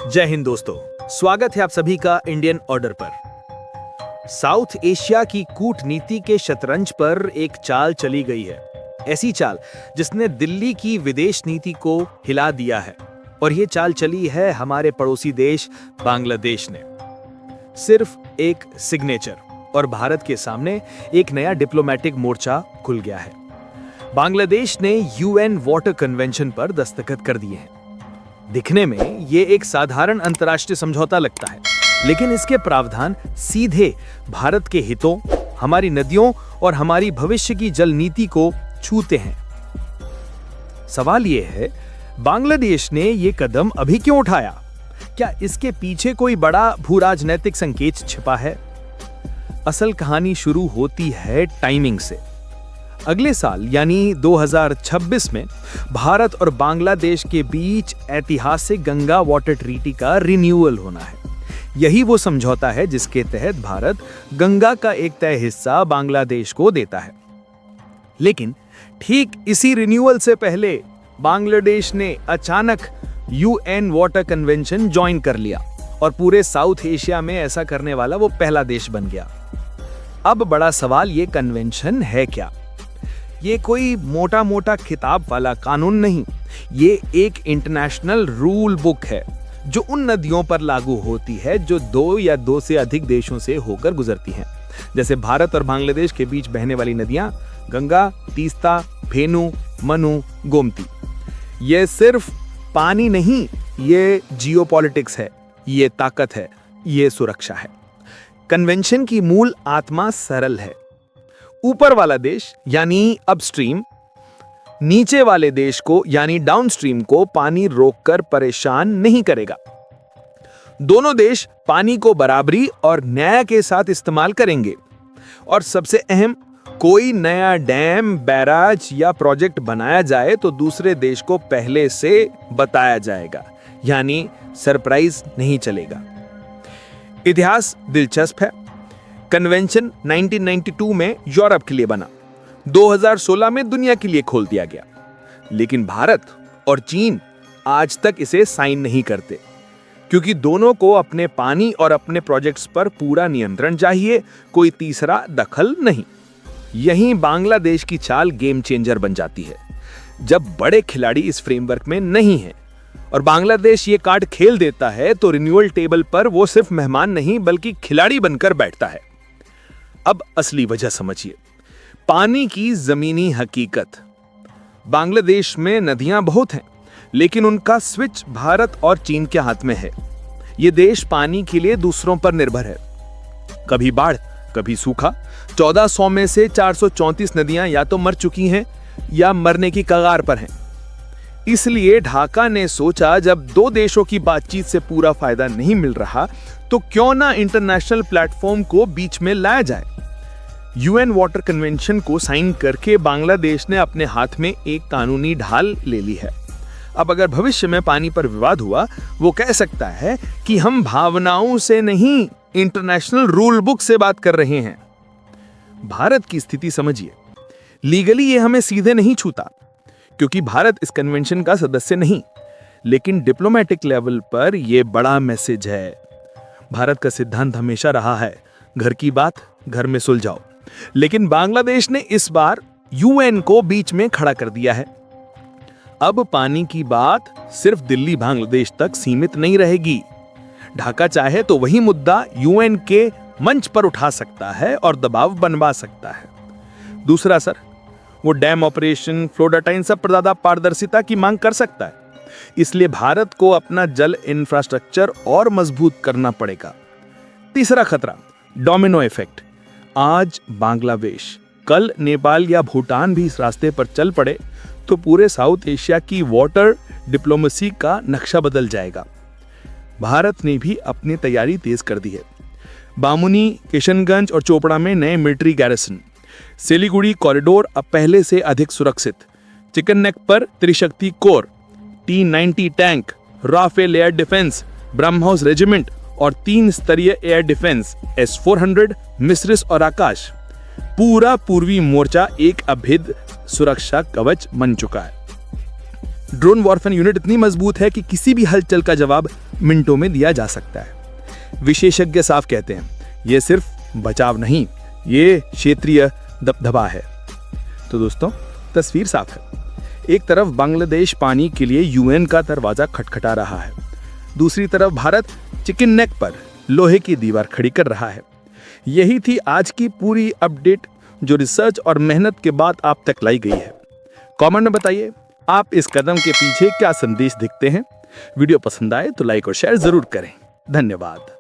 जय हिंद दोस्तों, स्वागत है आप सभी का इंडियन ऑर्डर पर। साउथ एशिया की कूटनीति के शतरंज पर एक चाल चली गई है, ऐसी चाल जिसने दिल्ली की विदेश नीति को हिला दिया है। और ये चाल चली है हमारे पड़ोसी देश बांग्लादेश ने। सिर्फ एक सिग्नेचर और भारत के सामने एक नया डिप्लोमेटिक मोर्चा खुल गया है। बांग्लादेश ने यूएन वाटर कन्वेंशन पर दस्तखत कर दिए हैं। दिखने में ये एक साधारण अंतर्राष्ट्रीय समझौता लगता है, लेकिन इसके प्रावधान सीधे भारत के हितों, हमारी नदियों और हमारी भविष्य की जल नीति को छूते हैं। सवाल ये है, बांग्लादेश ने ये कदम अभी क्यों उठाया? क्या इसके पीछे कोई बड़ा भूराजनैतिक संकेत छिपा है? असल कहानी शुरू होती है टाइमिंग से। अगले साल यानी 2026 में भारत और बांग्लादेश के बीच ऐतिहासिक गंगा वाटर ट्रीटी का रिन्यूअल होना है। यही वो समझौता है जिसके तहत भारत गंगा का एक तय हिस्सा बांग्लादेश को देता है। लेकिन ठीक इसी रिन्यूअल से पहले बांग्लादेश ने अचानक यूएन वाटर कन्वेंशन ज्वाइन कर लिया और पूरे साउथ एशिया में ऐसा करने वाला वो पहला देश बन गया। अब बड़ा सवाल, ये कन्वेंशन है क्या? ये कोई मोटा मोटा खिताब वाला कानून नहीं, ये एक इंटरनेशनल रूल बुक है जो उन नदियों पर लागू होती है जो दो या दो से अधिक देशों से होकर गुजरती हैं। जैसे भारत और बांग्लादेश के बीच बहने वाली नदियां गंगा, तीस्ता, फेनू, मनु, गोमती। ये सिर्फ पानी नहीं, ये जियोपॉलिटिक्स है, ये ताकत है, ये सुरक्षा है। कन्वेंशन की मूल आत्मा सरल है। ऊपर वाला देश यानी अपस्ट्रीम नीचे वाले देश को यानी डाउनस्ट्रीम को पानी रोककर परेशान नहीं करेगा। दोनों देश पानी को बराबरी और न्याय के साथ इस्तेमाल करेंगे। और सबसे अहम, कोई नया डैम, बैराज या प्रोजेक्ट बनाया जाए तो दूसरे देश को पहले से बताया जाएगा, यानी सरप्राइज नहीं चलेगा। इतिहास दिलचस्प है। कन्वेंशन 1992 में यूरोप के लिए बना, 2016 में दुनिया के लिए खोल दिया गया। लेकिन भारत और चीन आज तक इसे साइन नहीं करते, क्योंकि दोनों को अपने पानी और अपने प्रोजेक्ट्स पर पूरा नियंत्रण चाहिए, कोई तीसरा दखल नहीं। यहीं बांग्लादेश की चाल गेम चेंजर बन जाती है। जब बड़े खिलाड़ी इस फ्रेमवर्क में नहीं हैं और बांग्लादेश ये कार्ड खेल देता है तो रिन्यूअल टेबल पर वो सिर्फ मेहमान नहीं बल्कि खिलाड़ी बनकर बैठता है। अब असली वजह समझिए, पानी की जमीनी हकीकत। बांग्लादेश में नदियां बहुत हैं, लेकिन उनका स्विच भारत और चीन के हाथ में है। ये देश पानी के लिए दूसरों पर निर्भर है। कभी बाढ़, कभी सूखा। 1400 में से 434 नदियां या तो मर चुकी हैं या मरने की कगार पर हैं। इसलिए ढाका ने सोचा, जब दो देशों की बातचीत से पूरा फायदा नहीं मिल रहा तो क्यों ना इंटरनेशनल प्लेटफॉर्म को बीच में लाया जाए। यूएन वाटर कन्वेंशन को साइन करके बांग्लादेश ने अपने हाथ में एक कानूनी ढाल ले ली है। अब अगर भविष्य में पानी पर विवाद हुआ, वो कह सकता है कि हम भावनाओं से नहीं, इंटरनेशनल रूल बुक से बात कर रहे हैं। भारत की स्थिति समझिए। लीगली ये हमें सीधे नहीं छूता, क्योंकि भारत इस कन्वेंशन का सदस्य नहीं, लेकिन डिप्लोमेटिक लेवल पर यह बड़ा मैसेज है। भारत का सिद्धांत हमेशा रहा है, घर की बात घर में सुलझाओ। लेकिन बांग्लादेश ने इस बार यूएन को बीच में खड़ा कर दिया है। अब पानी की बात सिर्फ दिल्ली बांग्लादेश तक सीमित नहीं रहेगी। ढाका चाहे तो वही मुद्दा यूएन के मंच पर उठा सकता है और दबाव बनवा सकता है। दूसरा असर, वो डैम ऑपरेशन, फ्लो डाटा, इन सब पर ज्यादा पारदर्शिता की मांग कर सकता है। इसलिए भारत को अपना जल इंफ्रास्ट्रक्चर और मजबूत करना पड़ेगा। तीसरा खतरा, डोमिनो इफेक्ट। आज बांग्लादेश, कल नेपाल या भूटान भी इस रास्ते पर चल पड़े तो पूरे साउथ एशिया की वाटर डिप्लोमेसी का नक्शा बदल जाएगा। भारत ने भी अपनी तैयारी तेज कर दी है। बामुनी, किशनगंज और चोपड़ा में नए मिलिट्री गैरिसन। सिलीगुड़ी कॉरिडोर अब पहले से अधिक सुरक्षित। चिकन नेक पर Trishakti corps, T-90 tank, Rafale air defence, BrahMos regiment और 3 स्तरीय एयर डिफेंस S-400, मिस्रिस और आकाश। पूरा पूर्वी मोर्चा एक अभेद्य सुरक्षा कवच बन चुका है। ड्रोन वॉरफेयर यूनिट इतनी मजबूत है कि किसी भी हलचल का जवाब मिनटों में दिया जा सकता है। विशेषज्ञ साफ कहते हैं, ये सिर्फ बचाव नहीं, ये क्षेत्रीय दबदबा है। तो दोस्तों, तस्वीर साफ है। एक तरफ बांग्लादेश पानी के लिए यूएन का दरवाजा खटखटा रहा है, दूसरी तरफ भारत चिकन नेक पर लोहे की दीवार खड़ी कर रहा है। यही थी आज की पूरी अपडेट, जो रिसर्च और मेहनत के बाद आप तक लाई गई है। कमेंट में बताइए, आप इस कदम के पीछे क्या संदेश देखते हैं। वीडियो पसंद आए तो लाइक और शेयर जरूर करें। धन्यवाद।